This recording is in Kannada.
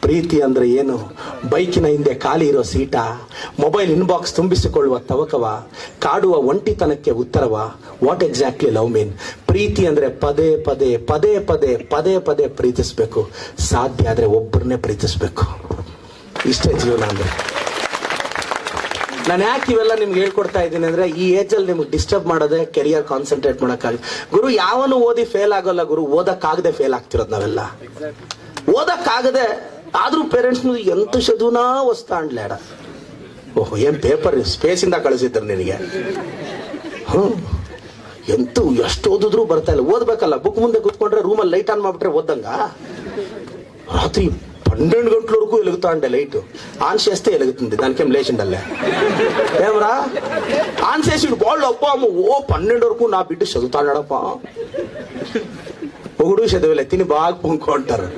ಪ್ರೀತಿ ಅಂದ್ರೆ ಏನು? ಬೈಕಿನ ಹಿಂದೆ ಖಾಲಿ ಇರೋ ಸೀಟ, ಮೊಬೈಲ್ ಇನ್ಬಾಕ್ಸ್ ತುಂಬಿಸಿಕೊಳ್ಳುವ ತವಕವ, ಕಾಡುವ ಒಂಟಿತನಕ್ಕೆ ಉತ್ತರವ? ವಾಟ್ ಎಕ್ಸಾಕ್ಟ್ಲಿ ಲವ್ ಮೀನ್? ಪ್ರೀತಿ ಅಂದ್ರೆ ಪದೇ ಪದೇ ಪದೇ ಪದೇ ಪದೇ ಪದೇ ಪ್ರೀತಿಸ್ಬೇಕು. ಸಾಧ್ಯ ಆದ್ರೆ ಒಬ್ಬರನ್ನೇ ಪ್ರೀತಿಸ್ಬೇಕು. ಇಷ್ಟೇ ಜೀವನ ಅಂದ್ರೆ. ನಾನು ಯಾಕೆ ಇವೆಲ್ಲ ನಿಮ್ಗೆ ಹೇಳ್ಕೊಡ್ತಾ ಇದ್ದೀನಿ ಅಂದ್ರೆ, ಈ ಏಜ್ ಅಲ್ಲಿ ನಿಮ್ಗೆ ಡಿಸ್ಟರ್ಬ್ ಮಾಡೋದೇ ಕೆರಿಯರ್ ಕಾನ್ಸಂಟ್ರೇಟ್ ಮಾಡೋಕ್ಕಾಗ. ಗುರು, ಯಾವನು ಓದಿ ಫೇಲ್ ಆಗೋಲ್ಲ ಗುರು, ಓದಕ್ಕಾಗದೆ ಫೇಲ್ ಆಗ್ತಿರೋದು ನಾವೆಲ್ಲ. ಓದಕ್ಕಾಗದೆ ಆದ್ರೂ ಪೇರೆಂಟ್ಸ್ ಎಂತ ಚದುನಾ ವಸ್ತಾ ಅಂಡ್ಲೇಡ. ಓಹೋ, ಏನ್ ಪೇಪರ್ ಸ್ಪೇಸ್ ಇಂದ ಕಳಿಸಿದ್ರು ನಿನಗೆ? ಎಂತೂ ಎಷ್ಟು ಓದಿದ್ರು ಬರ್ತಾ ಇಲ್ಲ. ಓದ್ಬೇಕಲ್ಲ, ಬುಕ್ ಮುಂದೆ ಕುತ್ಕೊಂಡ್ರೆ ರೂಮಲ್ಲಿ ಲೈಟ್ ಆನ್ ಮಾಡ್ಬಿಟ್ರೆ ಓದಂಗ. ರಾತ್ರಿ 12 గంటలవరకు వెలుగుతా ఉండే లైట్ ఆన్ చేస్తే వెలుగుతుంది, దానికేం లేచిండల్లే ఏమరా ఆన్ చేసి బాళ్ళు అప్ప అమ్మ ఓ 12 వరకు నా బిడ్డ చదువుతాడప్ప. ఒకడు చదివలే తిని బాగా పొంగుకుంటారు.